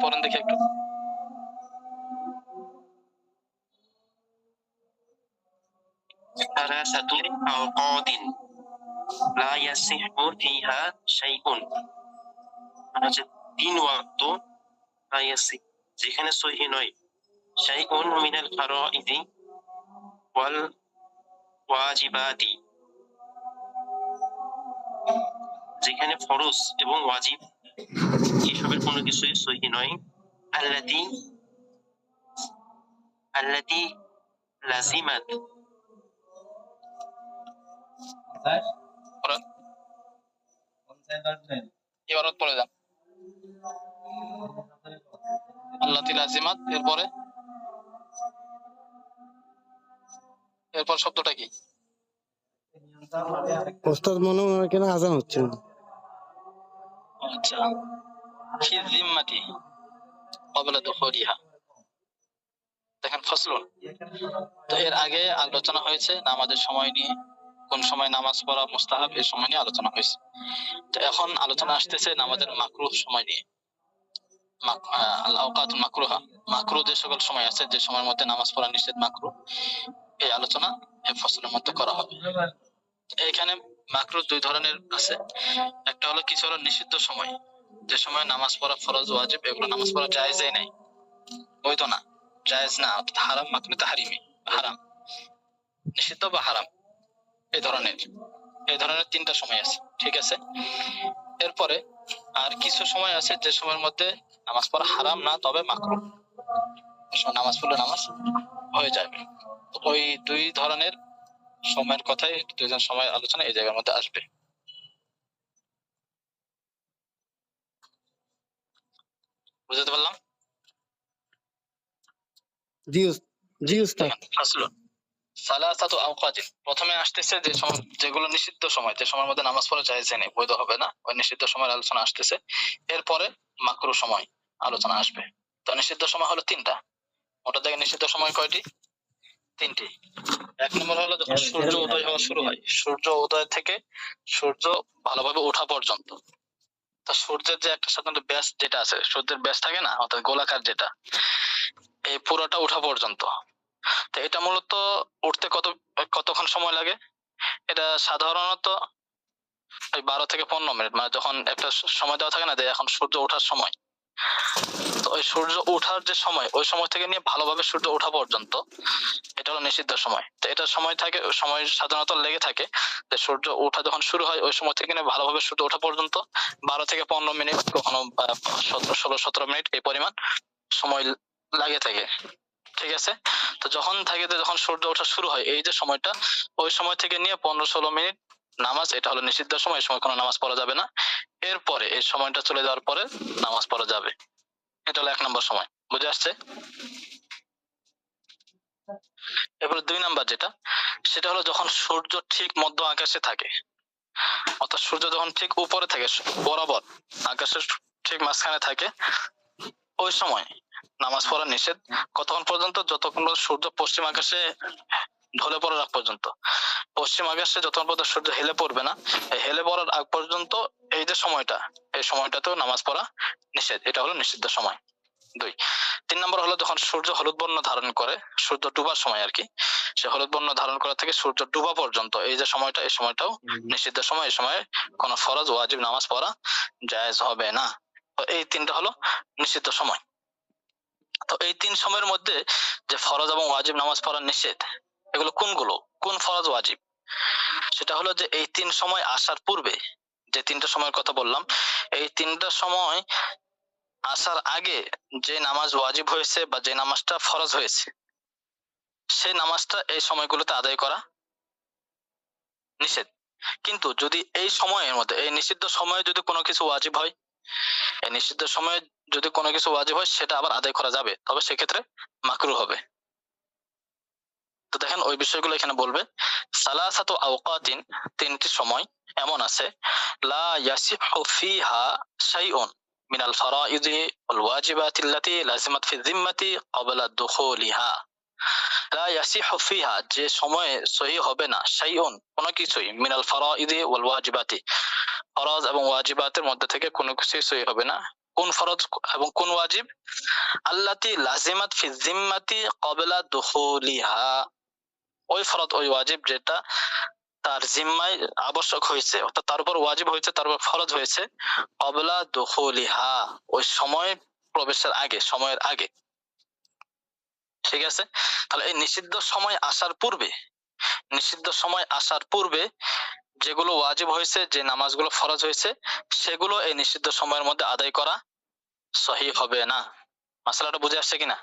পড়েন দেখি একটু। ثلاثة أوقات لا يصح فيها شيء মানে হচ্ছে 3 ওয়াক্ত লা ইয়াসিহ যেখানে সহিহ নয় শাইউন মিনাল ফারাইদি ওয়াল ওয়াজিবাতি যেখানে ফরজ এবং ওয়াজিব এসবের কোনো কিছুই সহিহ নয় আল্লাতি আল্লাতি লাজিমাত পড়েন, ইবারত পড়ে যান। আল্লাতি লাজিমাত, এরপর শব্দটা কি? ওস্তাদ মনে হয় কেন আজান হচ্ছে না। আচ্ছা, ফি যিম্মাতি ক্বাবলা দুখুলিহা। দেখেন ফসলুন। তো এর আগে আলোচনা হয়েছে নামাজের সময় নিয়ে, কোন সময় নামাজ পড়া মুস্তাহাব এই সময় নিয়ে আলোচনা হয়েছে। তো এখন আলোচনা আসতেছে নামাজের মাকরুহ সময় নিয়ে। আল আওকাতুল মাকরুহা, মাকরুহ যে সকল সময় আছে যে সময়ের মধ্যে নামাজ পড়া নিষেধ মাকরুহ, এই আলোচনা এই ফসলের মধ্যে করা হবে। এখানে মাকরুহ দুই ধরনের আছে। একটা হলো কিছু হলো নিষিদ্ধ সময়, যে সময় নামাজ পড়া ফরজ ওয়াজিব এগুলো নামাজ পড়া জায়েজই নাই, বৈধ না, জায়েজ না, অর্থাৎ হারাম, মাকরুহ তাহরিমি, হারাম, নিষিদ্ধ বা হারাম, এই ধরনের তিনটা সময় আছে, ঠিক আছে। এরপরে আর কিছু সময় আছে যে সময়ের মধ্যে নামাজ পড়া হারাম না তবে মাকরুহ, নামাজ পড়লে নামাজ হয়ে যাবে। ওই দুই ধরনের সময়ের কথাই, দুইজন সময়ের আলোচনা এই জায়গার মধ্যে আসবে। বুঝতে পারলাম? জি উস্তাদ। সালাসাতু আওকাতিন, প্রথমে আসতেছে যে সময় যেগুলো নিষিদ্ধ সময়, যে সময়ের মধ্যে নামাজ পড়া জায়েজ নেই, বৈধ হবে না, ওই নিষিদ্ধ সময়ের আলোচনা আসতেছে। এরপরে মাকরুহ সময় আলোচনা আসবে। তো নিষিদ্ধ সময় হলো তিনটা। ওটা থেকে নিষিদ্ধ সময় কয়টি? তিনটি। এক নম্বর হলো যখন সূর্য উদয় হওয়া শুরু হয়, সূর্য উদয় থেকে সূর্য ভালোভাবে ওঠা পর্যন্ত। তা সূর্যের যে একটা সাধারণত ব্যাস যেটা আছে, সূর্যের ব্যাস থাকে না, অর্থাৎ গোলাকার যেটা, এই পুরোটা ওঠা পর্যন্ত। তো এটা মূলত উঠতে কতক্ষণ সময় লাগে? এটা সাধারণত ওই 12 থেকে 15 মিনিট, মানে যখন একটা সময় দেওয়া থাকে না যে এখন সূর্য ওঠার সময়, তো ওই সূর্য ওঠার যে সময়, ওই সময় থেকে নিয়ে ভালোভাবে সূর্য ওঠা পর্যন্ত, এটা হলো নিষিদ্ধ সময়। তো এটা সময় থাকে, সময় সাধারণত লেগে থাকে যে সূর্য ওঠা যখন শুরু হয় ওই সময় থেকে নিয়ে ভালোভাবে সূর্য ওঠা পর্যন্ত 12 থেকে 15 মিনিট, কখনো 16-17 মিনিট, এই পরিমাণ সময় লাগে থাকে, ঠিক আছে। তো যখন সূর্য ওঠা শুরু হয় এই যে সময়টা, ওই সময় থেকে নিয়ে 15-16 মিনিট নামাজ, এটা হলো নিষিদ্ধ সময়, এই সময় কোনো নামাজ পড়া যাবে না। এরপরে এই সময়টা চলে যাওয়ার পরে নামাজ পড়া যাবে। এটা হলো 1 নম্বর সময়, বুঝে আসছে? এবার 2 নাম্বার যেটা, সেটা হলো যখন সূর্য ঠিক মধ্য আকাশে থাকে, অর্থাৎ সূর্য যখন ঠিক উপরে থাকে, বরাবর আকাশের ঠিক মাঝখানে থাকে, ওই সময় নামাজ পড়া নিষেধ। কতক্ষণ পর্যন্ত? যতক্ষণ পর্যন্ত সূর্য পশ্চিম আকাশে ঢলে পড়ার আগ পর্যন্ত। পশ্চিম আকাশে যতক্ষণ পর্যন্ত সূর্য হেলে পড়বে না, এই হেলে পড়ার আগ পর্যন্ত এই যে সময়টা, এই সময়টাতেও নামাজ পড়া নিষেধ, এটা হলো নিষিদ্ধ সময়। 2 3 নম্বর হলো যখন সূর্য হলুদ বর্ণ ধারণ করে, সূর্য ডুবার সময় আর কি, সে হলুদ বর্ণ ধারণ করা থেকে সূর্য ডুবা পর্যন্ত এই যে সময়টা, এই সময়টাও নিষিদ্ধ সময়, এই সময় কোন ফরজ ওয়াজিব নামাজ পড়া জায়েজ হবে না। তো এই তিনটা হলো নিষিদ্ধ সময়। তো এই 3 সময়ের মধ্যে যে ফরজ এবং ওয়াজিব নামাজ পড়া নিষেধ, এগুলো কোনগুলো, কোন ফরজ ওয়াজিব? সেটা হলো যে এই 3 সময় আসার পূর্বে যে 3টা সময়ের কথা বললাম, এই 3টা সময় আসার আগে যে নামাজ ওয়াজিব হয়েছে বা যে নামাজটা ফরজ হয়েছে, সেই নামাজটা এই সময়গুলোতে আদায় করা নিষেধ। কিন্তু যদি এই সময়ের মধ্যে, এই নিষিদ্ধ সময়ে যদি কোনো কিছু ওয়াজিব হয়, এই নিষিদ্ধ সময়ে যদি কোনো কিছু ওয়াজিব হয়, সেটা আবার আদায় করা যাবে, তবে সেক্ষেত্রে মাকরুহ হবে। তো দেখেন ওই বিষয়গুলো এখানে বলবে। সালাসাতু আওকাতিন, 3টি সময় এমন আছে, লা ইয়াসিহু ফিহা শাইউন মিনাল ফারাইদি ওয়াল ওয়াজিবাতি আল্লাতী লাজিমাত ফি যিম্মাতি ক্বাবলা দুখুলিহা। লা ইয়াসিহু ফিহা, যে সময়ে সহিহ হবে না, শাইউন কোনো কিছুই, মিনাল ফারাইদি ওয়াল ওয়াজিবাতি, ফরজ এবং ওয়াজিবাতের মধ্যে থেকে কোনো কিছুই সহিহ হবে না। কোন ফরজ এবং কোন ওয়াজিব? আল্লাতি লাজিমাত ফি জিম্মাতি ক্বাবলা দুখুলিহা, ওই ফরজ ওই ওয়াজিব যেটা তার জিম্মায় আবশ্যক হয়েছে, অর্থাৎ তার উপর ওয়াজিব হয়েছে, তার উপর ফরজ হয়েছে ক্বাবলা দুখুলিহা, ওই সময় প্রবেশের আগে, সময়ের আগে। ঠিক আছে? তাহলে এই নিষিদ্ধ সময় আসার পূর্বে, নিষিদ্ধ সময় আসার পূর্বে যেগুলো ওয়াজিব হয়েছে, যে নামাজগুলো ফরজ হয়েছে, সেগুলো এই নিষিদ্ধ সময়ের মধ্যে আদায় করা সহিহ হবে না। মাসালাটা বুঝে আসছে কিনা?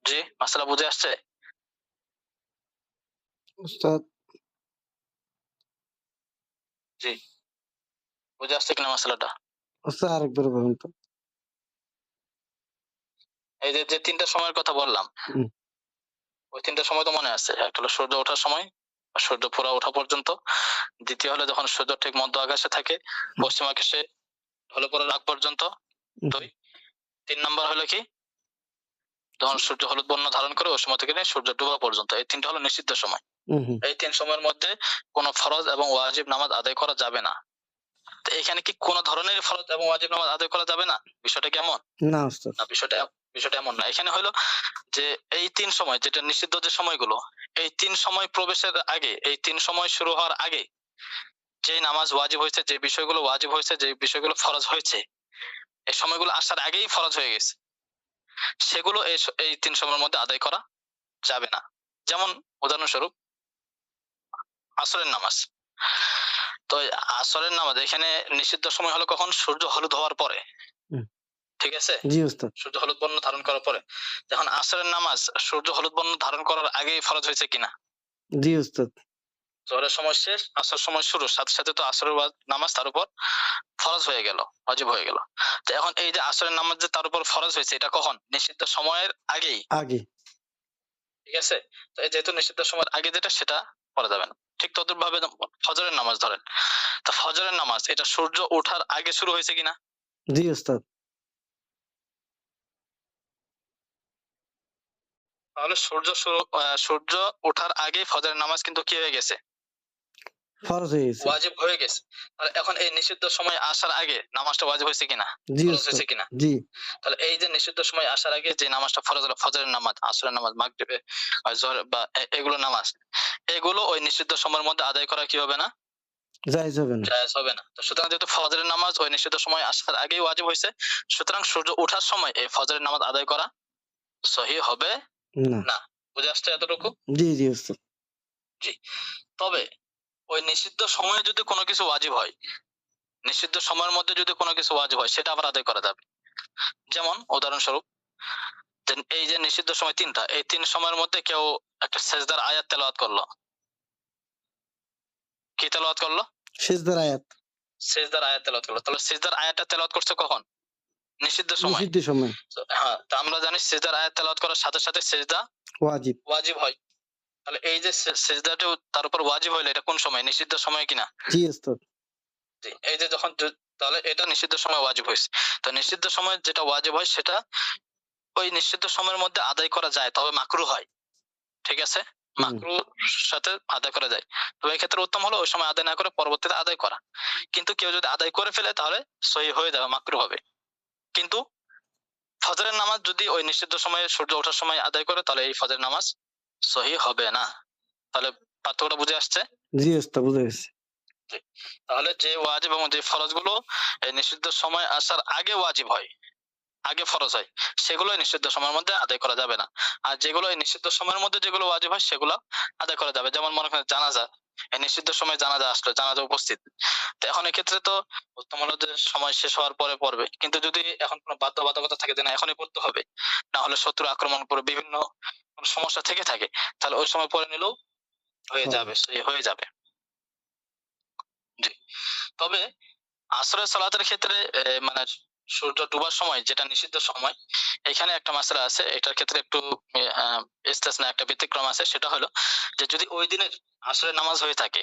জি, মাসালা বুঝে আসছে? উস্তাদ জি, বুঝে আসছে কিনা মাসালাটা? উস্তাদ আরেকবার বলুন তো। এই যে যে তিনটা সময়ের কথা বললাম, হুম। ওই তিনটা সময় তো মনে আছে? একটা হলো সূর্য ওঠার সময়, বা সূর্য পুরা ওঠা পর্যন্ত। দ্বিতীয় হলো যখন সূর্য ঠিক মধ্য আকাশে থাকে, পশ্চিম আকাশে ঢলে পড়ার আগ পর্যন্ত। দুই। 3 নাম্বার হলো কি? যখন সূর্য হলুদ বর্ণ ধারণ করে ওই সময় থেকে নিয়ে সূর্য ডোবা পর্যন্ত। এই তিনটা হলো নিষিদ্ধ সময়। হুম। এই 3 সময়ের মধ্যে কোনো ফরজ এবং ওয়াজিব নামাজ আদায় করা যাবে না। তো এখানে কি কোন ধরনের ফরজ এবং ওয়াজিব নামাজ আদায় করা যাবে না? বিষয়টা কেমন? না উস্তাদ। না, বিষয়টা এমন না। এখানে হলো যে এই 3 সময়, যেটা নিষিদ্ধ যে সময়গুলো, এই 3 সময় প্রবেশের আগে, এই 3 সময় শুরু হওয়ার আগে যে নামাজ ওয়াজিব হয়েছে, যে বিষয়গুলো ওয়াজিব হয়েছে, যে বিষয়গুলো ফরজ হয়েছে, এই সময়গুলো আসার আগেই ফরজ হয়ে গেছে, সেগুলো এই 3 সময়ের মধ্যে আদায় করা যাবে না। যেমন উদাহরণস্বরূপ আসরের নামাজ। তো এই আসরের নামাজ এখানে নিষিদ্ধ সময় হলো কখন? সূর্য হলুদ হওয়ার পরে। হুম। ঠিক আছে? জি উস্তাদ। সূর্য হলুদ বর্ণ ধারণ করার পরে। এখন আসরের নামাজ সূর্য হলুদ বর্ণ ধারণ করার আগেই ফরজ হয়েছে কিনা? জি উস্তাদ। জোহরের সময় শেষ, আসর সময় শুরু, সাথে সাথে তো আসরের নামাজ তার উপর ফরজ হয়ে গেল, ওয়াজিব হয়ে গেল। তো এখন এই যে আসরের নামাজ যে তার উপর ফরজ হয়েছে, এটা কখন? নিষিদ্ধ সময়ের আগেই। আগে। ঠিক আছে? তো এই যেহেতু নিষিদ্ধ সময়ের আগে যেটা, সেটা করা যাবে না। ঠিক তদ্রুপভাবে ফজরের নামাজ ধরেন। তো ফজরের নামাজ এটা সূর্য ওঠার আগে শুরু হয়েছে কিনা? জি উস্তাদ। তাহলে সূর্য ওঠার আগেই ফজরের নামাজ কিন্তু কি হয়ে গেছে? ফরজ হয়ে গেছে। ওয়াজিব হয়ে গেছে। তাহলে এখন এই নিষিদ্ধ সময় আসার আগে নামাজটা ওয়াজিব হয়েছে কিনা? জি ফরজ উস্তাদ। হয়েছে কিনা? জি। তাহলে এই যে নিষিদ্ধ সময় আসার আগে যে নামাজটা ফরজ হলো, ফজরের নামাজ, আসরের নামাজ, মাগরিবে, জোহর বা এগুলো নামাজ, এগুলো ওই নিষিদ্ধ সময়ের মধ্যে আদায় করা কি হবে না? জায়েজ হবে না। জায়েজ হবে না। তো সুতরাং যেহেতু ফজরের নামাজ ওই নিষিদ্ধ সময় আসার আগেই ওয়াজিব হয়েছে, সুতরাং সূর্য ওঠার সময় এই ফজরের নামাজ আদায় করা সহিহ হবে না। না। বুঝে আসছে এতটুকু? জি জি উস্তাদ। জি। তবে ওই নিষিদ্ধ সময়ে যদি কোনো কিছু ওয়াজিব হয়, নিষিদ্ধ সময়ের মধ্যে যদি কোনো কিছু ওয়াজিব হয়, সেটা আবার আদায় করা যাবে। যেমন উদাহরণস্বরূপ, যে এই যে নিষিদ্ধ সময় 3টা, এই 3 সময়ের মধ্যে কেউ একটা সেজদার আয়াত তেলাওয়াত করলো। কি তেলাওয়াত করলো? সিজদার আয়াত। সেজদার আয়াত তেলাওয়াত করলো। তাহলে সেজদার আয়াতটা তেলাওয়াত করছে কখন? নিষিদ্ধ সময়। নিষিদ্ধ সময়। তো হ্যাঁ, তো আমরা জানি সেজদার আয়াত তেলাওয়াত করার সাথে সাথে সেজদা ওয়াজিব। ওয়াজিব হয়। তাহলে এই যে সেজদাটা তার উপর ওয়াজিব হইলো, এটা কোন সময়? নিষিদ্ধ সময় কিনা? জি উস্তাদ। জি। এই যে যখন তাহলে এটা নিষিদ্ধ সময় ওয়াজিব হয়েছে। তো নিষিদ্ধ সময় যেটা ওয়াজিব হয়, সেটা ওই নিষিদ্ধ সময়ের মধ্যে আদায় করা যায়, তবে মাকরু হয়। ঠিক আছে? মাকরুর সাথে আদায় করা যায়। তবে এক্ষেত্রে উত্তম হলো ওই সময় আদায় না করে পরবর্তীতে আদায় করা। কিন্তু কেউ যদি আদায় করে ফেলে তাহলে সহিহ হয়ে যাবে, মাকরু হবে। কিন্তু ফজরের নামাজ যদি ওই নিষিদ্ধ সময়ে সূর্য ওঠার সময় আদায় করে, তাহলে এই ফজরের নামাজ সহিহ হবে না। তাহলে পার্থক্যটা বুঝে আসছে? জি উস্তাদ, বুঝে গেছি। জি। তাহলে যে ওয়াজিব এবং যে ফরজগুলো এই নিষিদ্ধ সময় আসার আগে ওয়াজিব হয়, আগে ফরজ হয়, সেগুলো এই নিষিদ্ধ সময়ের মধ্যে আদায় করা যাবে না। আর যেগুলো এই নিষিদ্ধ সময়ের মধ্যে যেগুলো ওয়াজিব হয়, সেগুলো আদায় করা যাবে। যেমন মনে করেন জানাজা, এই নিষিদ্ধ সময় জানাজা আসলো, জানাজা উপস্থিত। তো এখন এক্ষেত্রে তো উত্তম হলো যে সময় শেষ হওয়ার পরে পড়বে। কিন্তু যদি এখন কোনো বাধ্যবাধকতা থাকে যে না এখনই পড়তে হবে, না হলে শত্রু আক্রমণ করে বিভিন্ন কোনো সমস্যা থেকে থাকে, তাহলে ওই সময় পড়ে নিলেও হয়ে যাবে, সেই হয়ে যাবে। জি। তবে আসরের সালাতের ক্ষেত্রে মানে সূর্য ডুবার সময় যেটা নিষিদ্ধ সময়, এখানে একটা মাসলা আছে। এটার ক্ষেত্রে একটু ইস্তেসনা, একটা ব্যতিক্রম আছে। সেটা হলো যে যদি ওই দিনের আসরের নামাজ হয়ে থাকে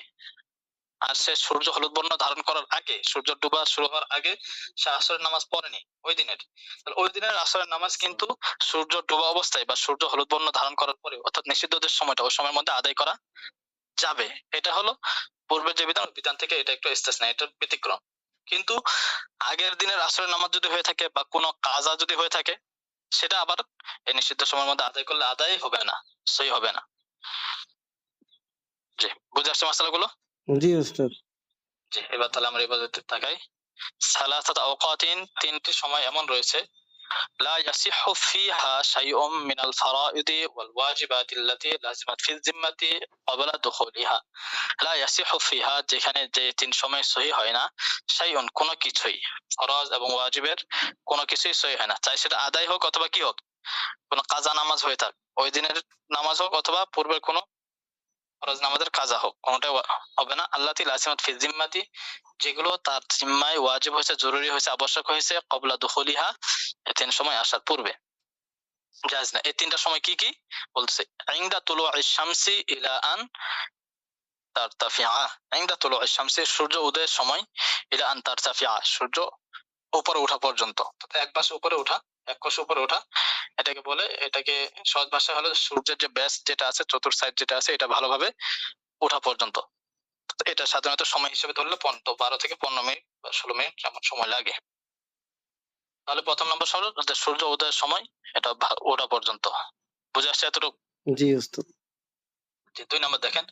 আর সে সূর্য হলুদ বর্ণ ধারণ করার আগে, সূর্য ডুবা শুরু হওয়ার আগে সে আসরের নামাজ পড়েনি ওই দিনের, তাহলে ওই দিনের আসরের নামাজ কিন্তু সূর্য ডুবা অবস্থায় বা সূর্য হলুদ বর্ণ ধারণ করার পরে, অর্থাৎ নিষিদ্ধ যে সময়টা, ওই সময়ের মধ্যে আদায় করা যাবে। এটা হলো পূর্বের যে বিধান, ওই বিধান থেকে এটা একটু ইস্তেসনা, এটা ব্যতিক্রম। কিন্তু আগের দিনের আসরের নামাজ যদি হয়ে থাকে বা কোনো কাজা যদি হয়ে থাকে, সেটা আবার এই নিষিদ্ধ সময়ের মধ্যে আদায় করলে আদায় হবে না, সই হবে না। জি, বুঝে আসছে মাসালাগুলো? জি উস্তাদ। জি, এবার তাহলে আমরা ইবাদতে তাকাই। সালাসাত আওকাতিন, তিনটি সময় এমন রয়েছে, লা ইয়াসিহু ফিহা শাইউম মিনাল ফারাইদি ওয়াল ওয়াজিবাতি আল্লাতী লাযিমাত ফি যিম্মাতি ক্বাবলা দুখুলিহা। লা ইয়াসিহু ফিহা, যেখানে যে তিন সময় সহি হয় না, শাইউন কোনো কিছুই, ফরজ এবং ওয়াজিবের কোনো কিছুই সহি হয় না, চাই সেটা আদায় হোক অথবা কি হোক, কোনো কাজা নামাজ হয়ে থাক, ওই দিনের নামাজ হোক অথবা পূর্বের কোনো ফরজ নামাজের কাজা হোক, কোনোটাই হবে না। আল্লাতী লাযিমাত ফি যিম্মাতি, যেগুলো তার জিম্মায় ওয়াজিব হয়েছে, জরুরি হয়েছে, আবশ্যক হয়েছে, ক্বাবলা দুখুলিহা, এই তিন সময় আসার পূর্বে জায়েজ না। এই তিনটা সময় কি কি বলতেছে? ইনদা তুলুইশ শামসি ইলা আন তারতাফিআ, ইনদা তুলুইশ শামসি, সূর্য উদয়ের সময়, ইলা আন তারতাফিআ, সূর্য উপরে ওঠা পর্যন্ত। এক পাশে উপরে ওঠা, এক কোষ উপরে ওঠা, এটাকে বলে, এটাকে সহজ ভাষায় হলো সূর্যের যে ব্যাস যেটা আছে, চতুর্থ সাইড যেটা আছে, এটা ভালোভাবে ওঠা পর্যন্ত। তো এটা সাধারণত সময় হিসেবে ধরলে 12 থেকে 15 মিনিট বা 16 মিনিট যেমন সময় লাগে। তাহলে প্রথম নম্বর হলো যে সূর্য উদয়ের সময়, এটা ওঠা পর্যন্ত। বুঝে আসছে এতটুকু? জি উস্তাদ। যে 2 নম্বর দেখেন,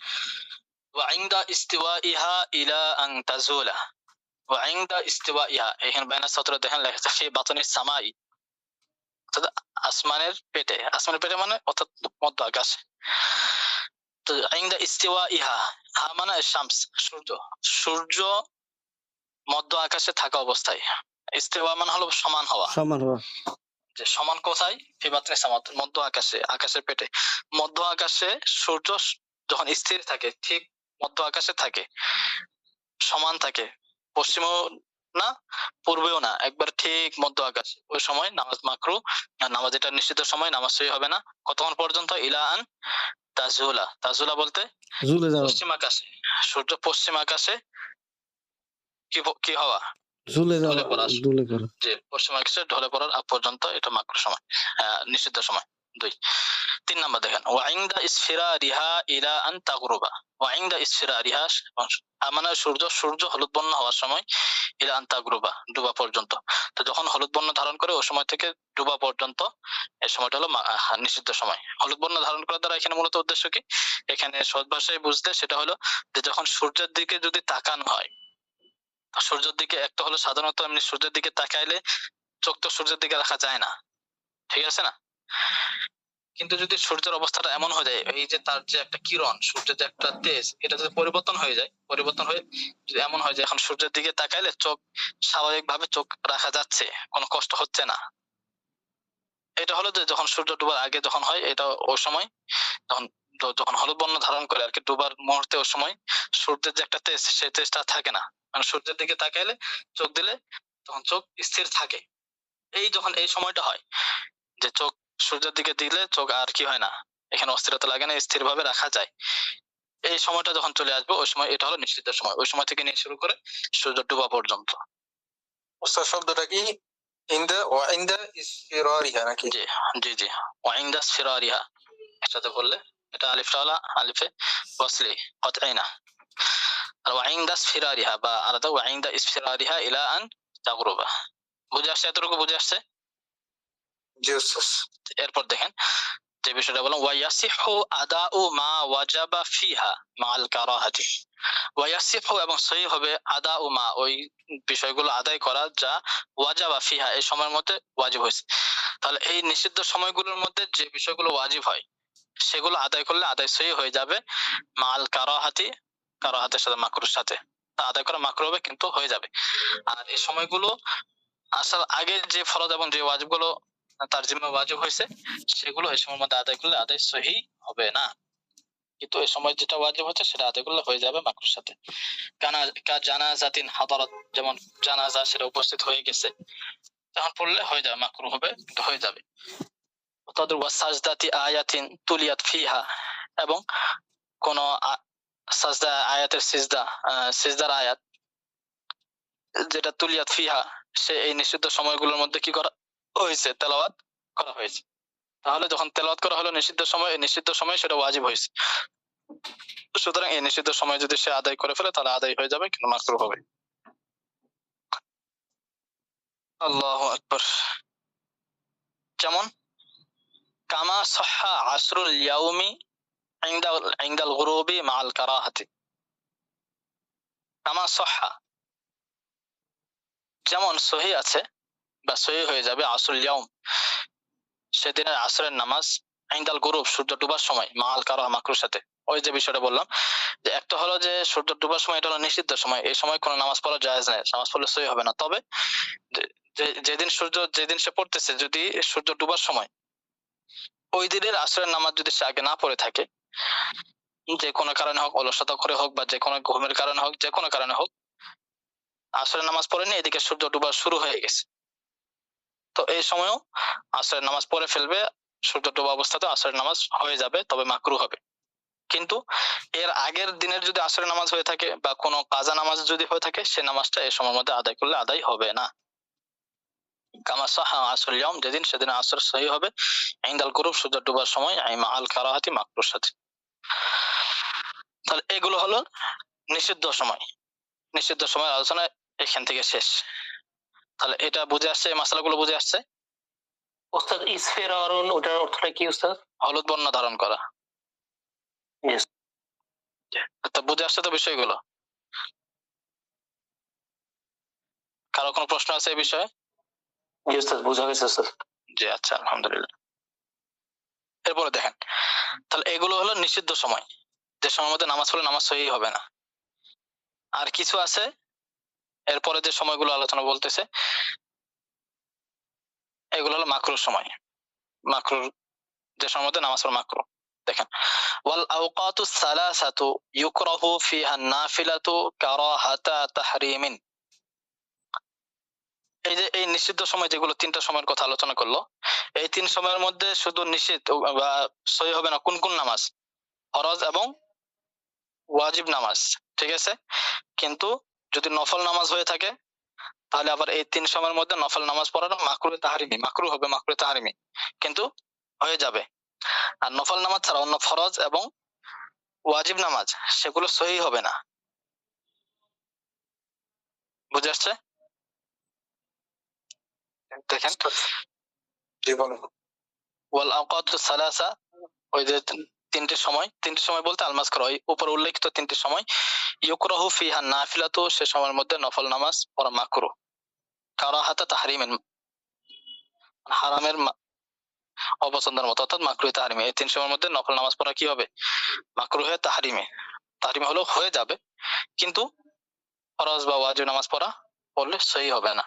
ওয়া ইনদা ইস্তিওয়াইহা ইলা আন তাজুলা। ওয়া ইনদা ইস্তিওয়াইহা, এখানে বাইনা সূত্র দেখেন লেখা আছে ফি বাতনিস সামাই, অর্থাৎ আসমানের পেটে। আসমানের পেটে মানে অর্থাৎ মধ্য আকাশে। তো ইনদা ইস্তিওয়াইহা, হা মানে শামস, সূর্য, সূর্য মধ্য আকাশে থাকা অবস্থায়। ইস্তিওয়া মানে হলো সমান হওয়া। সমান হওয়া। যে সমান কোথায়? ফি বাতনিস সামা, মধ্য আকাশে, আকাশের পেটে। মধ্য আকাশে সূর্য যখন স্থির থাকে, ঠিক মধ্য আকাশে থাকে, সমান থাকে, পশ্চিমেও না পূর্বেও না, একবার ঠিক মধ্য আকাশে, ওই সময় নামাজ মাকরু। আর নামাজ, এটা নিষিদ্ধ সময়, নামাজ সহি হবে না কতক্ষণ পর্যন্ত? ইলা আন তাজুলা। তাজুলা বলতে ঝুলে যাওয়া। পশ্চিম আকাশে, সূর্য পশ্চিম আকাশে কি হওয়া? ঝুলে যাওয়া, ঢলে পড়া। দুলে করা। যে পশ্চিম আকাশে ঢলে পড়ার আগ পর্যন্ত এটা মাকরু সময়, নিষিদ্ধ সময়। 2 3 নাম্বার দেখেন, ওয়া ইনদা ইসফিরারিহা ইলা আন তাগরুবা। ওয়া ইনদা ইসফিরারিহা, মানে সূর্য হলুদ বর্ণ হওয়ার সময়, ইলা আন তাগরুবা, ডুবা পর্যন্ত। তো যখন হলুদ বর্ণ ধারণ করে ওই সময় থেকে ডুবা পর্যন্ত, এই সময়টা হলো নিষিদ্ধ সময়। হলুদ বর্ণ ধারণ করার দ্বারা এখানে মূলত উদ্দেশ্য কি? এখানে সহজ ভাষায় বুঝতে, সেটা হলো যে যখন সূর্যের দিকে যদি তাকানো হয়, সূর্যের দিকে, একটা হলো সাধারণত এমনি সূর্যের দিকে তাকাইলে চোখ তো সূর্যের দিকে রাখা যায় না, ঠিক আছে না? কিন্তু যদি সূর্যের অবস্থাটা এমন হয়ে যায়, এই যে তার যে একটা কিরণ, সূর্যের যে একটা তেজ, এটা যদি পরিবর্তন হয়ে যায়, পরিবর্তন হয়ে যদি এমন হয় যে এখন সূর্যের দিকে তাকাইলে চোখ স্বাভাবিকভাবে চোখ রাখা যাচ্ছে, কোনো কষ্ট হচ্ছে না, এটা হলো যে যখন সূর্য ডুবার আগে যখন হয়, এটা ওই সময় যখন যখন হলুদ বর্ণ ধারণ করে আর কি, ডুবার মুহূর্তে ওই সময় সূর্যের যে একটা তেজ, সেই তেজটা থাকে না, মানে সূর্যের দিকে তাকাইলে চোখ দিলে তখন চোখ স্থির থাকে। এই যখন এই সময়টা হয়, যে চোখ সূর্যের দিকে দিলে চোখ আর কি হয় না, এখানে অস্থিরতা লাগে না, স্থির ভাবে রাখা যায়, এই সময়টা যখন চলে আসবে, ওই সময় এটা হলো নিষিদ্ধ সময়। ওই সময় থেকে নিয়ে শুরু করে সূর্য ডুবা পর্যন্ত। উস্তাদ শব্দটা কি ইনদা ইসফিরারিহা নাকি? জি জি জি, ওয়াইনদা ফিরারিহা একসাথে বললে, এটা আলিফটা হলো আলিফে ওয়াসলি কতঈ না, আর ওয়াইনদা ফিরারিহা বা আলাদা ওয়াইনদা ইসফিরারিহা ইলা আন তাগরুবা। বুঝে আসছে এতটুকু? বুঝে আসছে? জি উস্তাদ। এরপর দেখেন যে বিষয়টা বললাম, ওয়াইয়াসিহু আদাউ মা ওয়াজাবা ফিহা মাআল কারাহাতি। ওয়াইয়াসিহু, এবং সহি হবে, আদাউ মা, ওই বিষয়গুলো আদায় করা যা ওয়াজাবা ফিহা, এই সময়ের মধ্যে ওয়াজিব হয়েছে। তাহলে এই নিষিদ্ধ সময়গুলোর মধ্যে যে বিষয়গুলো ওয়াজিব হয়, সেগুলো আদায় করলে আদায় সহি হয়ে যাবে মাল কারাহাতি, কারাহাতের সাথে, মাকরুর সাথে। তা আদায় করা মাকরু হবে কিন্তু হয়ে যাবে। আর এই সময়গুলো আসার আগে যে ফরজ এবং যে ওয়াজিবগুলো তার জিম্মা ওয়াজিব হয়েছে, সেগুলো এই সময়ের মধ্যে আদায় করলে আদায় সহি হবে না, কিন্তু এই সময় যেটা ওয়াজিব হচ্ছে সেটা আদায় করলে হয়ে যাবে মাকরুর সাথে। জানাজাতিন হাদারাত, যেমন জানাজা সেটা উপস্থিত হয়ে গেছে, তখন পড়লে হয়ে যাবে, মাকরু হবে কিন্তু হয়ে যাবে। তাদের ওয়াসাজদাতি আয়াতিন তুলিয়াত ফিহা, এবং কোন সাজদা আয়াতের সিজদার আয়াত যেটা তুলিয়াত ফিহা, সে এই নিষিদ্ধ সময়গুলোর মধ্যে কি করা হয়েছে? তেলাওয়াত করা হয়েছে। তাহলে যখন তেলাওয়াত করা হলো নিষিদ্ধ সময়, নিষিদ্ধ সময় সেটা ওয়াজিব হয়েছে, সুতরাং এই নিষিদ্ধ সময় যদি সে আদায় করে ফেলে তাহলে আদায় হয়ে যাবে কিন্তু মাকরু হবে। আল্লাহু আকবার। যেমন কামা সাহহা আসরুল ইয়াউমি ইনদাল গুরুবি মাআল কারাহাতি। কামা সাহহা যেমন সহি আছে বা সহি হয়ে যাবে আসরুল ইয়াউম সেদিনের আসরের নামাজ ইনদাল গুরুব সূর্য ডুবার সময় মাআল কারাহা মাকরুর সাথে। ওই যে বিষয়টা বললাম যে একটা হলো যে সূর্য ডুবার সময়, এটা হলো নিষিদ্ধ সময়, এই সময় কোনো নামাজ পড়া জায়েজ নেই, নামাজ পড়লে সহি হবে না। তবে যেদিন সে পড়তেছে, যদি সূর্য ডুবার সময় ওই দিনের আসরের নামাজ যদি সে আগে না পড়ে থাকে, যে কোনো কারণে হোক, অলসতা করে হোক বা যে কোনো ঘুমের কারণে হোক, যে কোনো কারণে হোক, আসরের নামাজ পড়েনি, এদিকে সূর্য ডুবা শুরু হয়ে গেছে, তো এই সময়ও আসরের নামাজ পড়ে ফেলবে। সূর্য ডুবা অবস্থাতে আসরের নামাজ হয়ে যাবে, তবে মাকরু হবে। কিন্তু এর আগের দিনের যদি আসরের নামাজ হয়ে থাকে বা কোনো কাজা নামাজ যদি হয়ে থাকে, সে নামাজটা এই সময়ের মধ্যে আদায় করলে আদায় হবে না। কামা সাহা আসর ইয়াউম, যেদিন সেদিন আসর সহি হবে ইনদাল গুরুব সূর্য ডুবার সময় মাআল কারাহাতি মাকরুর সাথে। তাহলে এগুলো হলো নিষিদ্ধ সময়। নিষিদ্ধ সময়ের আলোচনা এখান থেকে শেষ। তাহলে এটা বুঝে আসছে, এই মাসালাগুলো বুঝে আসছে। ওস্তাদ ইসফেরারুন ওটার অর্থটা কি ওস্তাদ? হলুদ বর্ণ ধারণ করা। Yes. তো বুঝে আসছে তো বিষয়গুলো? কারো কোনো প্রশ্ন আছে এই বিষয়ে? জি ওস্তাদ, বোঝা গেছে ওস্তাদ। জি আচ্ছা, আলহামদুলিল্লাহ। এরপরে দেখেন, তাহলে এগুলো হলো নিষিদ্ধ সময়, যে সময়ের মধ্যে নামাজ পড়লে নামাজ সহি হবে না। আর কিছু আছে এরপরে যে সময়গুলো আলোচনা বলতেছে, এগুলো হলো মাকরুর সময়। মাকরুর যে সময়ের মধ্যে নামাজ পড়া মাকরু। দেখেন, ওয়াল আওকাতু সালাসাতু ইউকরাহু ফিহা নাফিলাতু কারাহাতা তাহরিমিন। এই যে এই নিষিদ্ধ সময় যেগুলো তিনটা সময়ের কথা আলোচনা করলো, এই তিন সময়ের মধ্যে শুধু নিষিদ্ধ বা সহি হবে না কোন কোন নামাজ? ফরজ এবং ওয়াজিব নামাজ, ঠিক আছে? কিন্তু যদি নফল নামাজ হয়ে থাকে, তাহলে আবার এই তিন সময়ের মধ্যে নফল নামাজ পড়ানো মাকরু তাহরিমি, মাকরু হবে, মাকরু তাহরিমি কিন্তু হয়ে যাবে। আর নফল নামাজ ছাড়া অন্য ফরজ এবং ওয়াজিব নামাজ সেগুলো সহি হবে না। বুঝে আসছে? দেখেন, জি বলুন। ওয়াল আওকাতু সালাসা, ওই যে তিনটি সময় বলতে আল মাযকুরা, ওই উপরে উল্লেখিত তিনটি সময়, ইউকরাহু ফিহা নাফিলাতু, সে সময়ের মধ্যে নফল নামাজ পড়া মাকরু, কারাহাতা তাহরিমিন, হারামের অপছন্দের মতো, অর্থাৎ মাকরুহে তাহরিমি। এই তিন সময়ের মধ্যে নফল নামাজ পড়া কি হবে? মাকরুহে তাহরিমি। তাহরিমি হলো হয়ে যাবে, কিন্তু ফরজ বা ওয়াজিব নামাজ পড়লে সহি হবে না।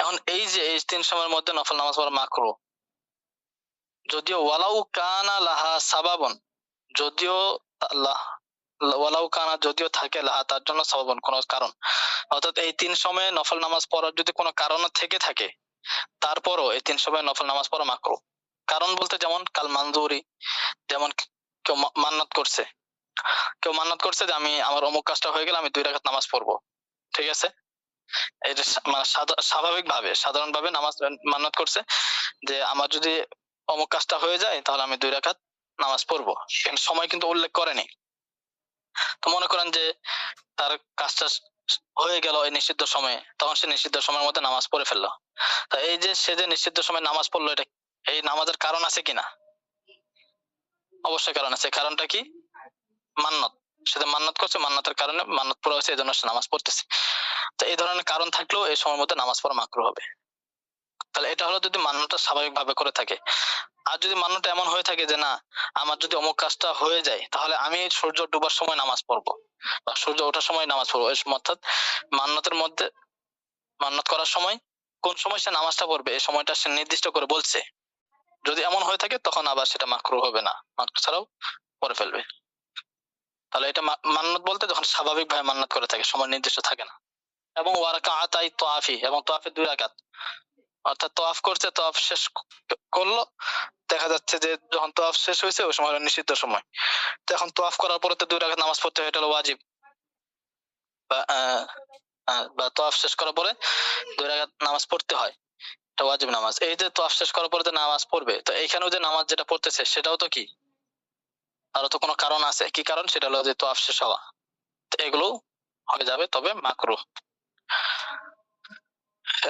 এখন এই যে এই তিন সময়ের মধ্যে নফল নামাজ পড়া মাকরু, যদিও ওয়ালাউ কানা লাহা সাবাবন, যদিও ওয়ালাউ কানা, যদিও থাকে লাহা তার জন্য সাবাবন কোন কারণ, অর্থাৎ এই তিন সময়ে নফল নামাজ পড়ার যদি কোনো কারণ থেকে থাকে, তারপরও এই তিন সময়ে নফল নামাজ পড়া মাকরু। কারণ বলতে যেমন কাল মানজুরি, যেমন কেউ মান্নাত করছে, যে আমি আমার অমুক কাজটা হয়ে গেলে আমি 2 রাকাত নামাজ পড়বো, ঠিক আছে? এটা মানে স্বাভাবিকভাবে সাধারণভাবে নামাজ মান্নাত করছে যে আমার যদি অমুক কাজটা হয়ে যায় তাহলে আমি 2 রাকাত নামাজ পড়বো, সময় কিন্তু উল্লেখ করেনি। তো মনে করেন যে তার কাজটা হয়ে গেল এই নিষিদ্ধ সময়ে, তখন সে নিষিদ্ধ সময়ের মধ্যে নামাজ পড়ে ফেললো। তা এই যে সে যে নিষিদ্ধ সময় নামাজ পড়লো, এটা এই নামাজের কারণ আছে কিনা? অবশ্যই কারণ আছে। কারণটা কি? মান্নত। সে মান্নত করছে, মান্নতের কারণে মান্নত পুরো হয়েছে, এই জন্য সে নামাজ পড়তেছে। তো এই ধরনের কারণ থাকলেও এই সময়ের মধ্যে নামাজ পড়া মাকরু হবে। তাহলে এটা হলো যদি মান্যটা স্বাভাবিকভাবে করে থাকে। আর যদি মান্যটা এমন হয়ে থাকে যে না, আমার যদি অমুক কাজটা হয়ে যায় তাহলে আমি সূর্য ডুবার সময় নামাজ পড়বো বা সূর্য ওঠার সময় নামাজ পড়বো, অর্থাৎ মান্যতের মধ্যে মান্যত করার সময় কোন সময় সে নামাজটা পড়বে এই সময়টা সে নির্দিষ্ট করে বলছে, যদি এমন হয়ে থাকে তখন আবার সেটা মাকরু হবে না, মাকরু ছাড়াও পড়ে ফেলবে। তাহলে এটা মান্নত বলতে যখন স্বাভাবিকভাবে মান্নত করে থাকে, সময় নির্দিষ্ট থাকে না। এবং ওয়ারাকাতাই তাওয়াফি, এবং তাওয়াফের 2 রাকাত, অর্থাৎ তাওয়াফ করছে, তাওয়াফ শেষ করলো, দেখা যাচ্ছে যে যখন তাওয়াফ শেষ হয়েছে ওই সময় হলো নিষিদ্ধ সময়, তো এখন তাওয়াফ করার পরে তো 2 রাকাত নামাজ পড়তে হয়, এটা হলো ওয়াজিব। বা তাওয়াফ শেষ করার পরে 2 রাকাত নামাজ পড়তে হয়, এটা ওয়াজিব নামাজ। এই যে তাওয়াফ শেষ করার পরে যে নামাজ পড়বে, তো এইখানেও যে নামাজ যেটা পড়তেছে সেটাও তো কি, আরো তো কোনো কারণ আছে। কি কারণ? সেটা হলো যে তাওয়াফ শেষ হওয়া। তো এগুলো হয়ে যাবে, তবে মাকরুহ।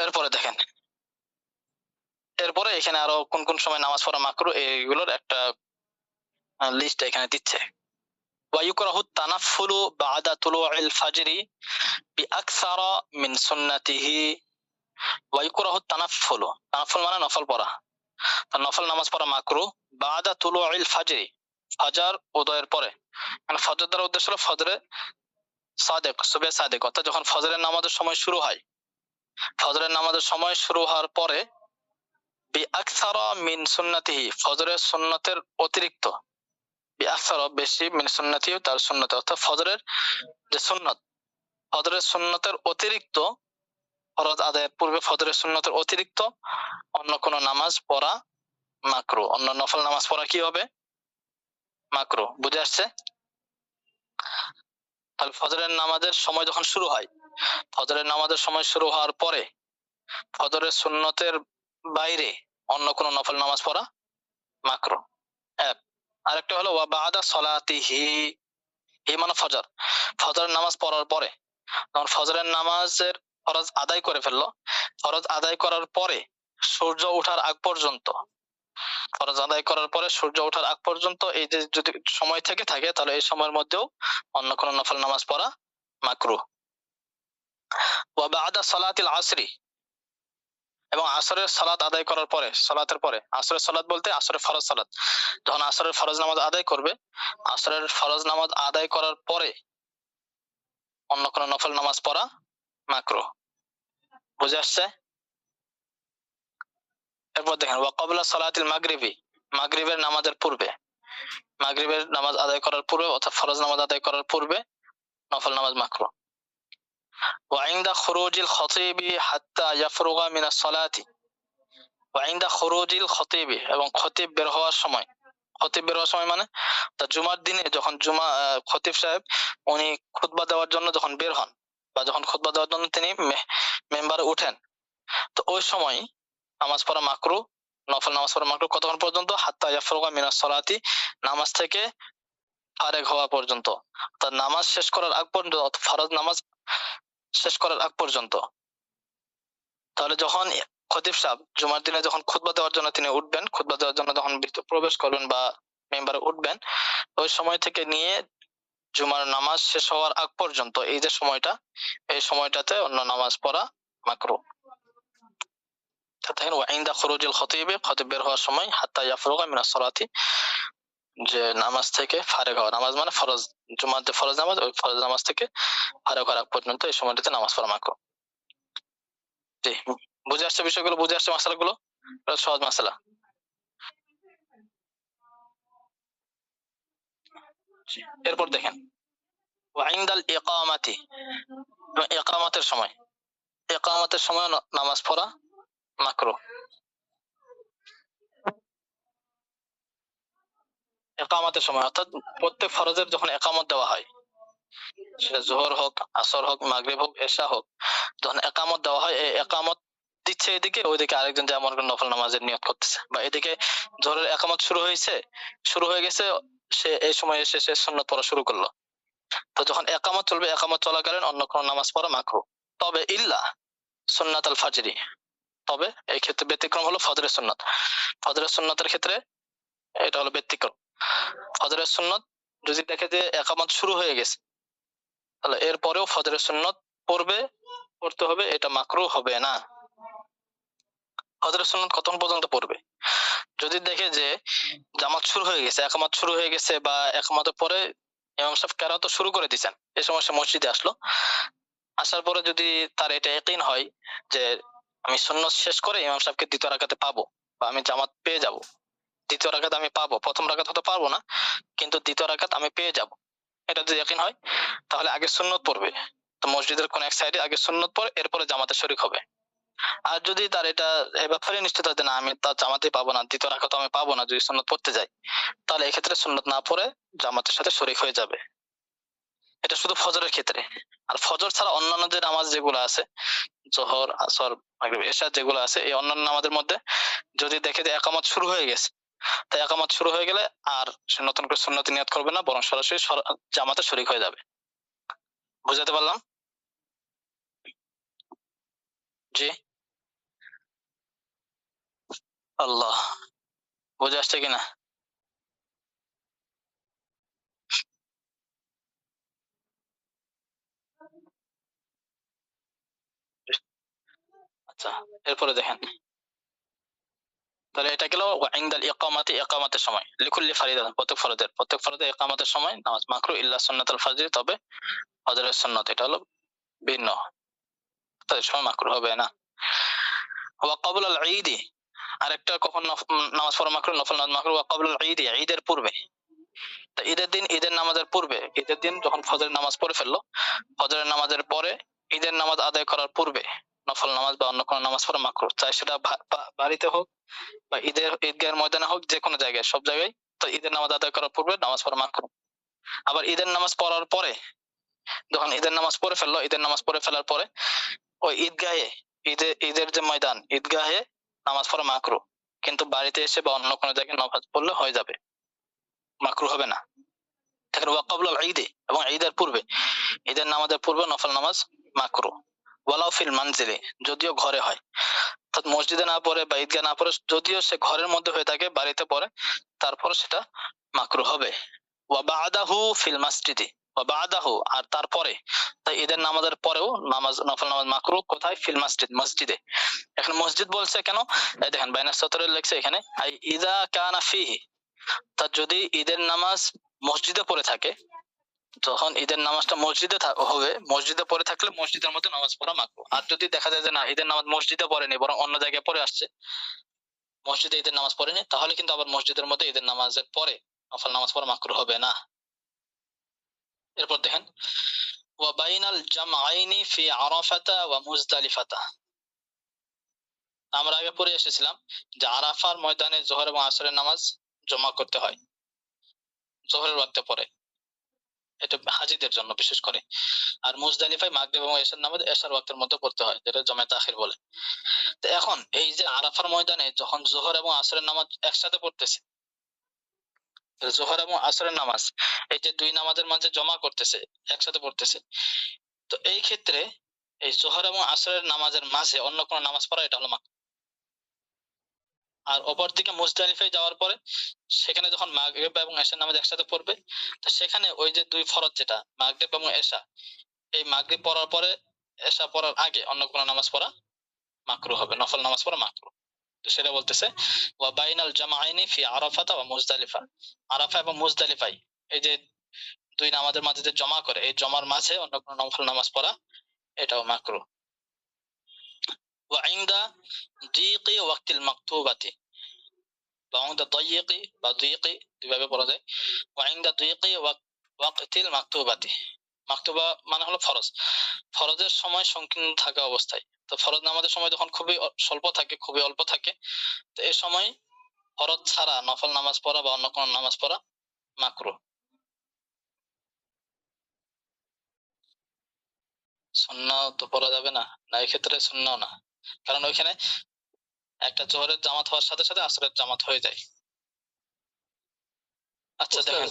এরপরে দেখেন, এরপরে এখানে আরো কোন কোন সময় নামাজ পড়া মাকরু এইগুলোর একটা লিস্ট এখানে দিচ্ছে। ويكره التنفل بعد طلوع الفجر بأكثر من سنته ويكره التنفل تنفل মানে নফল পড়া, নফল নামাজ পড়া মাকরু বাদা তুলুইল ফাজরি ফাজার উদয়ের পরে, মানে ফজর দ্বারা উদ্দেশ্য হলো ফজরে সাদেক সুবে সাদেক, অর্থাৎ যখন ফজরের নামাজের সময় শুরু হয়, ফজরের নামাজের সময় শুরু হওয়ার পরে বিআকসারা মিন সুন্নাতিহি ফজরের সুন্নতের অতিরিক্ত, বিআকসারা বেশি মিন সুন্নাতিহি তার সুন্নত, অর্থাৎ ফজরের যে সুন্নত, ফজরের সুন্নতের অতিরিক্ত ফরজ আদায়ের পূর্বে ফজরের সুন্নতের অতিরিক্ত অন্য কোন নামাজ পড়া মাকরু, অন্য নফল নামাজ পড়া কি হবে মাকরু। বুঝে আসছে? তাহলে ফজরের নামাজের সময় যখন শুরু হয়, ফজরের নামাজের সময় শুরু হওয়ার পরে ফজরের সুন্নতের বাইরে অন্য কোন নফল নামাজ পড়া মাকরু। এক, আরেকটা হলো ওয়া বাদা সলাতিহি, হি মানে ফজর, ফজরের নামাজ পড়ার পরে, যখন ফজরের নামাজের ফরজ আদায় করে ফেললো, ফরজ আদায় করার পরে সূর্য ওঠার আগ পর্যন্ত, ফরজ আদায় করার পরে সূর্য ওঠার আগ পর্যন্ত এই যে যদি সময় থেকে থাকে, তাহলে এই সময়ের মধ্যেও অন্য কোন নফল নামাজ পড়া মাকরুহ। ওয়া বাদা সালাতিল আসরি, এবং আসরের সালাত আদায় করার পরে, সালাতের পরে, আসরের সালাত বলতে আসরের ফরজ সালাত, যখন আসরের ফরজ নামাজ আদায় করবে, আসরের ফরজ নামাজ আদায় করার পরে অন্য কোন নফল নামাজ পড়া মাকরুহ। বুঝে আসছে? এরপর দেখেন ওয়া ক্বাবলা সালাতিল মাগরিবি, মাগরিবের নামাজের পূর্বে, মাগরিবের নামাজ আদায় করার পূর্বে অর্থাৎ ফরজ নামাজ আদায় করার পূর্বে নফল নামাজ মাকরুহ। ওয়া ইনদা খুরুজিল খতীবি হাত্তা ইয়াফরুগা মিনাস সালাতি, ওয়া ইনদা খুরুজিল খতীবি, এবং খতীব বের হওয়ার সময়, খতীব বের হওয়ার সময় মানে তা জুমার দিনে যখন খতীব সাহেব উনি খুতবা দেওয়ার জন্য যখন বের হন, বা যখন খুতবা দেওয়ার জন্য তিনি মেম্বারে উঠেন, তো ওই সময় নামাজ পড়া মাকরুহ, নফল নামাজ পড়া মাকরুহ কতক্ষণ পর্যন্ত? হাত্তা ইয়াফরুগা মিনাস সালাতি, নামাজ থেকে ফারেক হওয়া পর্যন্ত, অর্থাৎ নামাজ শেষ করার আগ পর্যন্ত, ফরজ নামাজ শেষ করার আগ পর্যন্ত। তাহলে যখন খতিব সাহেব জুমার দিনে যখন খুতবা দেওয়ার জন্য তিনি উঠবেন, খুতবা দেওয়ার জন্য যখন প্রবেশ করবেন বা মেম্বারে উঠবেন, ওই সময় থেকে নিয়ে জুমার নামাজ শেষ হওয়ার আগ পর্যন্ত এই যে সময়টা, এই সময়টাতে অন্য নামাজ পড়া মাকরুহ। দেখেন ওয়া ইনদা খুরুজিল খতীবি, খতিব বের হওয়ার সময়, হাত্তা ইয়াফরুগা মিনাস সালাতি, যে নামাজ থেকে ফারেক হওয়া, নামাজ মানে ফরজ, জুমাতে ফরজ নামাজ, ওই ফরজ নামাজ থেকে ফারেক হওয়ার আগ পর্যন্ত এই সময়টাতে নামাজ পড়া মাকরুহ। জি, বুঝে আসছে বিষয়গুলো? বুঝে আসছে মাসালাগুলো? এটা সহজ মাসালা। এরপর দেখেন ওয়া ইনদাল ইকামাতি, ইকামাতের সময়, ইকামাতের সময় নামাজ পড়া মাকরুহ। ইকামাতের সময় অর্থাৎ প্রত্যেক ফরজের যখন ইকামত দেওয়া হয়, সেটা যোহর হোক, আসর হোক, মাগরিব হোক, এশা হোক, যখন ইকামত দেওয়া হয়, এই ইকামত দিচ্ছে এদিকে, ওইদিকে আরেকজন যেমন করে নফল নামাজের নিয়ত করতেছে, বা এদিকে যোহরের ইকামত শুরু হয়ে গেছে, সে এই সময় এসে সে সুন্নাত পড়া শুরু করলো। তো যখন ইকামত চলবে, ইকামত চলাকালীন অন্য কোন নামাজ পড়া মাকরুহ। তবে ইল্লা সুন্নাত আল ফাজরি, তবে এই ক্ষেত্রে ব্যতিক্রম হলো ফজরের সুন্নাত। ফজরের সুন্নাতের ক্ষেত্রে এটা হলো ব্যতিক্রম। ফজরের সুন্নাত যদি দেখে যে ইকামত শুরু হয়ে গেছে, তাহলে এরপরেও ফজরের সুন্নাত পড়তে হবে, এটা মাকরুহ হবে না। ফজরের সুন্নাত কতক্ষণ পর্যন্ত পড়বে? যদি দেখে যে জামাত শুরু হয়ে গেছে, ইকামত শুরু হয়ে গেছে, বা ইকামতের পরে ইমাম সাহেব কেরাত শুরু করে দিয়েছেন, এই সময় সে মসজিদে আসলো, আসার পরে যদি তার এটা ইয়াকিন হয় যে আমি সুন্নাত শেষ করে ইমাম সাহেবকে দ্বিতীয় রাকাতে পাবো, বা আমি জামাত পেয়ে যাব, দ্বিতীয় রাকাত আমি পাবো, প্রথম রাকাত হতে পারবো না কিন্তু দ্বিতীয় রাকাত আমি পেয়ে যাব, এটা যদি ইয়াকিন হয়, তাহলে আগে সুন্নত পড়বে। তো মসজিদের কোন এক সাইডে আগে সুন্নত পড়ে এরপরে জামাতে শরীক হবে। আর যদি তার এটা এই ব্যাপারে নিশ্চিত হয় যে না আমি তার জামাতে পাবো না, দ্বিতীয় রাকাত আমি পাবো না যদি সুন্নত পড়তে যাই, তাহলে এক্ষেত্রে সুন্নত না পড়ে জামাতের সাথে শরীক হয়ে যাবে। এটা শুধু ফজরের ক্ষেত্রে। আর ফজর ছাড়া অন্যান্য যে নামাজ যেগুলো আছে, জোহর, আসর, মাগরিব, এশা যেগুলো আছে, এই অন্যান্য নামাজের মধ্যে যদি দেখে যে ইকামত শুরু হয়ে গেছে, তাই ইকামত শুরু হয়ে গেলে আর সে নতুন করে সুন্নতি নিয়ত করবে না, বরং সরাসরি জামাতে শরীক হয়ে যাবে। বুঝাতে পারলাম? জি। আল্লাহ, বুঝে আসছে কিনা? আচ্ছা, এরপরে দেখেন, তাহলে এটা গেল ইনদাল ইকামাতি, ইকামাতের সময়, লিকুল্লি ফারিদা, প্রত্যেক ফরজে ইকামাতের সময় নামাজ মাকরু ইল্লা সুন্নাতুল ফজর, তবে ফজরের সুন্নাত এটা হলো ভিন্ন, তাদের সময় মাকরু হবে না। ওয়া ক্বাবলা আল ঈদি, আরেকটা কখন নামাজ পড়া মাকরু, নফল নামাজ মাকরু, ওয়া ক্বাবলা আল ঈদি, ঈদের পূর্বে। তা ঈদের দিন, ঈদের নামাজের পূর্বে, ঈদের দিন যখন ফজরের নামাজ পড়ে ফেললো, ফজরের নামাজের পরে ঈদের নামাজ আদায় করার পূর্বে নফল নামাজ বা অন্য কোনো নামাজ পড়া মাকরু, চাই সেটা বাড়িতে হোক বা ঈদগাহের ময়দানে হোক, যে কোনো জায়গায়, সব জায়গায়। তো ঈদের নামাজ আদায় করার পূর্বে নামাজ পড়া মাকরু। আবার ঈদের নামাজ পড়ার পরে, যখন ঈদের নামাজ পড়ে ফেললো, ঈদের নামাজ পড়ে ফেলার পরে ওই ঈদগাহে, ঈদের যে ময়দান, ঈদগাহে নামাজ পড়া মাকরু, কিন্তু বাড়িতে এসে বা অন্য কোনো জায়গায় নামাজ পড়লে হয়ে যাবে, মাকরু হবে না। দেখেন, ওয়া ক্বাবলাল ঈদি, এবং ঈদের পূর্বে, ঈদের নামাজের পূর্বে নফল নামাজ মাকরু। ওয়ালাউ ফিল মানজিলি, যদিও ঘরে হয়, অর্থাৎ মসজিদে না পড়ে বা ঈদগাহ না পড়ে, যদিও সে ঘরের মধ্যে হয়ে থাকে, বাড়িতে পড়ে, তারপর সেটা মাকরু হবে। ওয়া বাদাহু ফিল মাসজিদি, ওয়া বাদাহু, আর তারপরে, তাই ঈদের নামাজের পরেও নামাজ, নফল নামাজ মাকরু কোথায়? ফিল মাসজিদ, মসজিদে। এখন মসজিদ বলছে কেন? এই দেখেন বাইনাস সতরে লেখছে এখানে, আই ইযা কানা ফিহি, তা যদি ঈদের নামাজ মসজিদে পড়ে থাকে, যখন ঈদের নামাজটা মসজিদে হবে, মসজিদে পড়ে থাকলে মসজিদের মধ্যে নামাজ পড়া মাকরু। আর যদি দেখা যায় যে না, ঈদের নামাজ মসজিদে পড়েনি, বরং অন্য জায়গায় পড়ে আসছে, মসজিদে ঈদের নামাজ পড়েনি, তাহলে কিন্তু আবার মসজিদের মধ্যে ঈদের নামাজের পরে নফল নামাজ পড়া মাকরু হবে না। এরপর দেখেন, ওয়া বাইনাল জামআইনি ফি আরাফাতা ওয়া মুজদালিফাতা, আমরা আগে পড়ে এসেছিলাম যে আরাফার ময়দানে জোহর এবং আসরের নামাজ জমা করতে হয় জোহরের ওয়াক্তে পরে, এটা হাজিদের জন্য বিশেষ করে। আর মুজদালিফায় মাগরিব এবং এশার নামাজ এশার ওয়াক্তের মধ্যে পড়তে হয়, যেটা জামায়ে তাখির বলে। তো এখন এই যে আরাফার ময়দানে যখন জোহর এবং আসরের নামাজ একসাথে পড়তেছে, জোহর এবং আসরের নামাজ, এই যে দুই নামাজের মাঝে জমা করতেছে, একসাথে পড়তেছে, তো এই ক্ষেত্রে এই জোহর এবং আসরের নামাজের মাঝে অন্য কোনো নামাজ পড়া, এটা হলো মাকরুহ। আর অপরদিকে মুজদালিফায় যাওয়ার পরে, সেখানে যখন মাগরিব এবং এশার নামাজ একসাথে পড়বে, তো সেখানে ওই যে দুই ফরজ, যেটা মাগরিব এবং এশা, এই মাগরিব পড়ার পরে এশা পড়ার আগে অন্য কোনো নামাজ পড়া মাকরুহ হবে, নফল নামাজ পড়া মাকরুহ। তো সেটা বলতেছে, ওয়া বাইনাল জামআইনি ফি আরাফাতা ওয়া মুজদালিফা, আরাফা এবং মুজদালিফায় এই যে দুই নামাজের মাঝে যে জমা করে, এই জমার মাঝে অন্য কোনো নফল নামাজ পড়া, এটাও মাকরুহ। ওয়া ইনদা দিকি ওয়াক্তিল মাকতুবাতি, বা ইনদা দাইয়িকি বা দিকি, দুইভাবে পড়া যায়। ওয়া ইনদা দিকি ওয়াক্তিল মাকতুবাতি, মাকতুবা মানে হলো ফরজ, ফরজের সময় সংকীর্ণ থাকা অবস্থায়। তো ফরজ নামাজের সময় যখন খুবই স্বল্প থাকে, খুবই অল্প থাকে, তো এই সময় ফরজ ছাড়া নফল নামাজ পড়া বা অন্য কোনো নামাজ পড়া মাকরুহ। সুন্নাহ তো পড়া যাবে না, না এই ক্ষেত্রে সুন্নাহ না, কারণ ওইখানে একটা জোহরের জামাত হওয়ার সাথে সাথে আসরের জামাত হয়ে যায়। আচ্ছা দেখেন,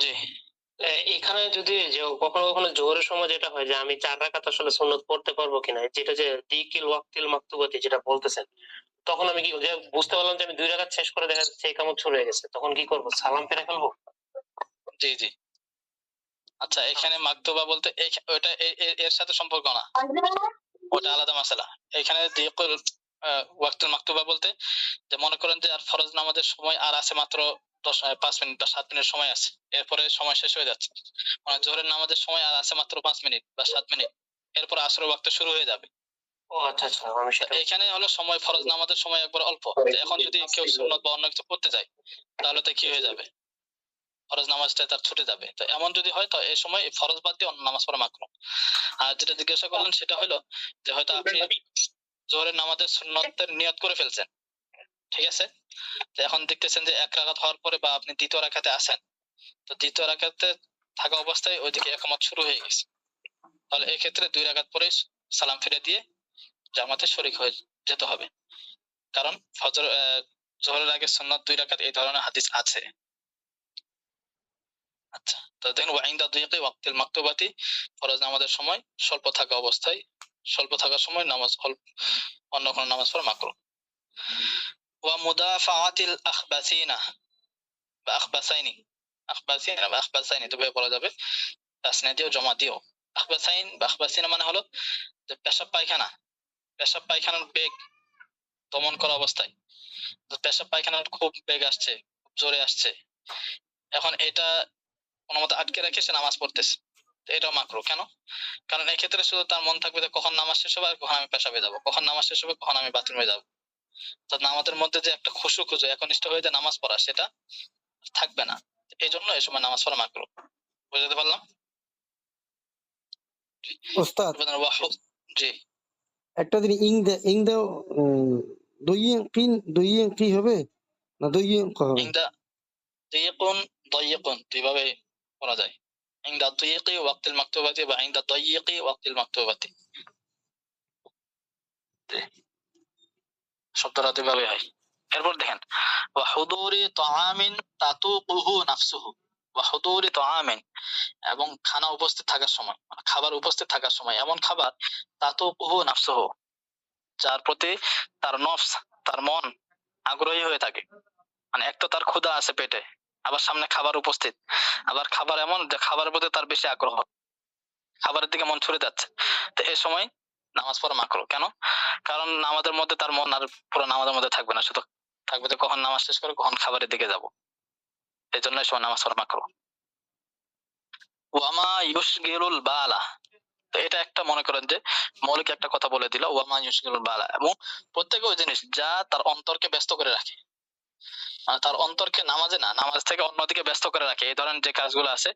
জি এখানে যদি যে কখনো কখনো জোহরের সময় যেটা হয় যে আমি 4 রাকাত আসলে সুন্নত পড়তে পারবো কিনা, যেটা যে দিকিল ওয়াক্তিল মাকতুবাতি যেটা বলতেছেন, তখন আমি কি যে বুঝতে পারলাম যে আমি 2 রাকাত শেষ করে দেখা যাচ্ছে একামত শুরু হয়ে গেছে, তখন কি করব? সালাম ফিরে ফেলবো? জি জি। আচ্ছা, এখানে মাকতুবা বলতে ওটা এর সাথে সম্পর্ক না, ওটা আলাদা মাসালা। এখানে দিকুল ওয়াক্তুল মাকতুবা বলতে, যে মনে করেন যে আর ফরজ নামাজের সময় আর আছে মাত্র 5 মিনিট বা 7 মিনিট সময় আছে, এরপরে সময় শেষ হয়ে যাচ্ছে, মানে জোহরের নামাজের সময় আর আছে মাত্র 5 মিনিট বা 7 মিনিট, এরপর আসরের ওয়াক্ত শুরু হয়ে যাবে। ও আচ্ছা আচ্ছা, আমি সেটা এখানে হলো সময়, ফরজ নামাজের সময় একবার অল্প, এখন যদি কেউ সুন্নত বা অন্য কিছু পড়তে যায়, তাহলে তো কি হয়ে যাবে, ফরজ নামাজটা তার ছুটে যাবে। তো এমন যদি হয়, তো এই সময় ফরজ বাদ দিয়ে অন্য নামাজ পড়া মাকরুহ। আর যেটা জিজ্ঞাসা করলেন সেটা হলো যে হয়তো আপনি জোহরের নামাজের সুন্নতের নিয়ত করে ফেলছেন, ঠিক আছে, তো এখন দেখতেছেন যে 1 রাকাত হওয়ার পরে বা আপনি দ্বিতীয় রাকাতে আছেন, তো দ্বিতীয় রাকাতে থাকা অবস্থায় ওইদিকে একামত শুরু হয়ে গেছে, তাহলে এই ক্ষেত্রে 2 রাকাত পরে সালাম ফিরে দিয়ে জামাতে শরীক হয়ে যেতে হবে, কারণ ফজর জোহরের আগে সুন্নাত 2 রাকাত, এই ধরনের হাদিস আছে। আচ্ছা, তো দেখেন, ওয়া ইনদা দিকি ওয়াক্তিল মাকতুবাতি, ফরজ নামাজের সময় স্বল্প থাকা অবস্থায়, স্বল্প থাকার সময় নামাজ অন্য কোনো নামাজ পড়া মাকরুহ। ওয়া মুদাফাআতিল আখবাসিনা বা আখবাসাইনি, আখবাসিনা বা আখবাসাইনি দুভাবে বলা যাবে, তাসনিয়া দিয়েও জমা দিয়েও। আখবাসাইন বা আখবাসিনা মানে হলো যে পেশাব পায়খানা, পেশাব পায়খানার বেগ দমন করা অবস্থায়, তো পেশাব পায়খানার খুব বেগ আসছে, খুব জোরে আসছে, এখন এটা কোনো মতে আটকে রেখে সে নামাজ পড়তেছে, তো এটাও মাকরু। কেন? কারণ এই ক্ষেত্রে শুধু তার মন থাকবে যে কখন নামাজ শেষ হবে আর কখন আমি পেশাবে যাবো, কখন নামাজ শেষ হবে কখন আমি বাথরুমে যাবো। তো নামাজের মধ্যে যে একটা খুশু খুঁজে একনিষ্ঠ হয়ে যে নামাজ পড়া সেটা থাকবে না, এই জন্য এই সময় নামাজ পড়া মাকরু। বুঝতে পারলাম? ওস্তাদ এবার ওয়াহু- জি, একটা দিন ইং দাও, দইয়ে কি হবে না দইয়ে হবে? ইংদা দিয়িকুন দায়িকুন দুইভাবে পড়া যায়। ইংদা দিয়িকি ওয়াক্তিল মাকতুবাতি বা ইংদা দায়িকি ওয়াক্তিল মাকতুবাতি, শব্দটা দুইভাবে হয়। এরপর দেখেন ওয়া হুদুরি তাআমিন তাতুকুহু নাফসুহু, ওয়া হুদুরি তাআমিন এবং খানা উপস্থিত থাকার সময়, মানে খাবার উপস্থিত থাকার সময়, এমন খাবার তাতুকুহু নাফসুহু যার প্রতি তার নফস, তার মন আগ্রহী হয়ে থাকে। মানে এক তো তার ক্ষুধা আছে পেটে, আবার সামনে খাবার উপস্থিত, আবার খাবার এমন যে খাবারের প্রতি তার বেশি আগ্রহ, খাবারের দিকে মন ছুড়ে যাচ্ছে, তো এই সময় নামাজ পড়া মাকরু। কেন? কারণ নামাজের মধ্যে তার মন আর পুরো নামাজের মধ্যে থাকবে না, শুধু থাকবে যে কখন নামাজ শেষ করে কখন খাবারের দিকে যাব, এই জন্য এই সময় নামাজ পড়া মাকরু। ওয়ামা ইউশগিলুল বালা, তো এটা একটা মনে করেন যে মৌলিক একটা কথা বলে দিল, ওয়ামা ইউশগিলুল বালা, এবং প্রত্যেকে ওই জিনিস যা তার অন্তরকে ব্যস্ত করে রাখে, মানে তার অন্তরকে নামাজে না, নামাজ থেকে অন্যদিকে ব্যস্ত করে রাখে, এই ধরনের যে কাজগুলো আছে,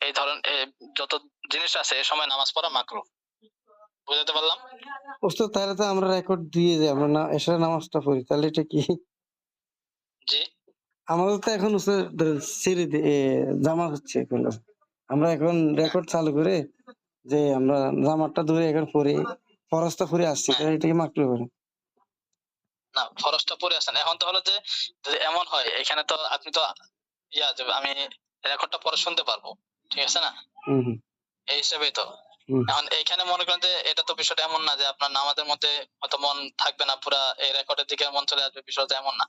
এই ধরনের যত জিনিস আছে এই সময় নামাজ পড়া মাকরু। বুঝতে পারলাম? ওস্তাদ তাহলে তো আমরা রেকর্ড দিয়ে যাই, আমরা না এশার নামাজটা পড়ি, তাহলে এটা কি জি, আমাদের তো এখন উস্তাদ ধরেন ছেড়ে জামা হচ্ছে এখন, আমরা এখন রেকর্ড চালু করে যে আমরা জামাটা ধরে এখন পরে ফরজটা পরে আসছি, তাহলে এটা কি মাকরু হবে না? না ফরজটা পড়ে আসেন, এখন তো হলো যে যদি এমন হয় এখানে তো আপনি তো যে আমি রেকর্ডটা পরে শুনতে পারবো, ঠিক আছে না, হুম হুম এই হিসেবেই তো। হুম। এখন এইখানে মনে করেন যে এটা তো বিষয়টা এমন না যে আপনার নামাজের মধ্যে হয়তো মন থাকবে না, পুরা এই রেকর্ডের দিকে মন চলে আসবে, বিষয়টা এমন না।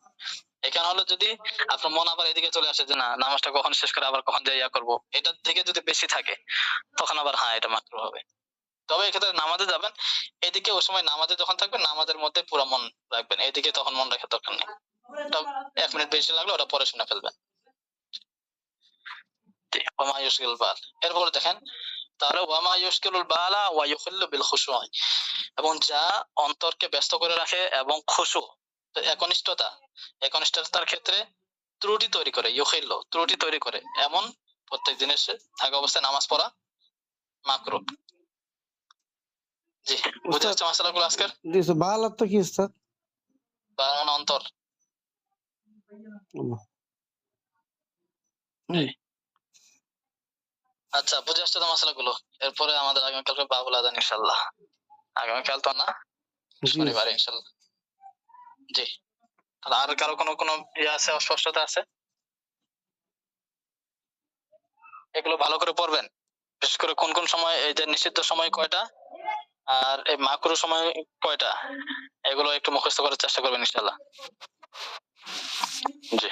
এখানে হলো যদি আপনার মন আবার এদিকে চলে আসে যে না নামাজটা কখন শেষ করে আবার কখন যাই করবো, এটার দিকে যদি বেশি থাকে তখন আবার হ্যাঁ এটা মাকরু হবে। তবে এক্ষেত্রে নামাজে যাবেন, এদিকে ওই সময় নামাজে যখন থাকবেন নামাজের মধ্যে পুরো মন রাখবেন, এদিকে তখন মন রাখার দরকার নেই। ওটা 1 মিনিট বেশি লাগলো ওটা পরে শুনে ফেলবেন। ওয়ামা ইউশকিলুল বাল, এরপর দেখেন তাহলে ওয়ামা ইউশকিলুল বালা ওয়া ইউখিল্লু বিল খুশুই, এবং যা অন্তরকে ব্যস্ত করে রাখে এবং খুশু, একনিষ্ঠতার ক্ষেত্রে ত্রুটি তৈরি করে, ইউখিল্লু ত্রুটি তৈরি করে, এমন প্রত্যেক জিনিসে থাকা অবস্থায় নামাজ পড়া মাকরু। জি, বুঝে উস্তাদ আসছে মাসালাগুলো আজকের? দিছো বাহালাত তো কি উস্তাদ? বা মানে অন্তর। হুম। আচ্ছা বুঝে আসছে তো মাসালাগুলো। এরপরে আমাদের আগামীকালকে বাবুল আজান ইনশাল্লাহ, আগামীকাল তো না, জি শনিবার ইনশাল্লাহ। জি, তাহলে আর কারো কোনো ইয়ে আছে, অস্পষ্টতা আছে? এগুলো ভালো করে পড়বেন, বিশেষ করে কোন কোন সময়, এই যে নিষিদ্ধ সময় কয়টা আর এই মাকরু সময় কয়টা, এগুলো একটু মুখস্থ করার চেষ্টা করবেন ইনশাল্লাহ। জি।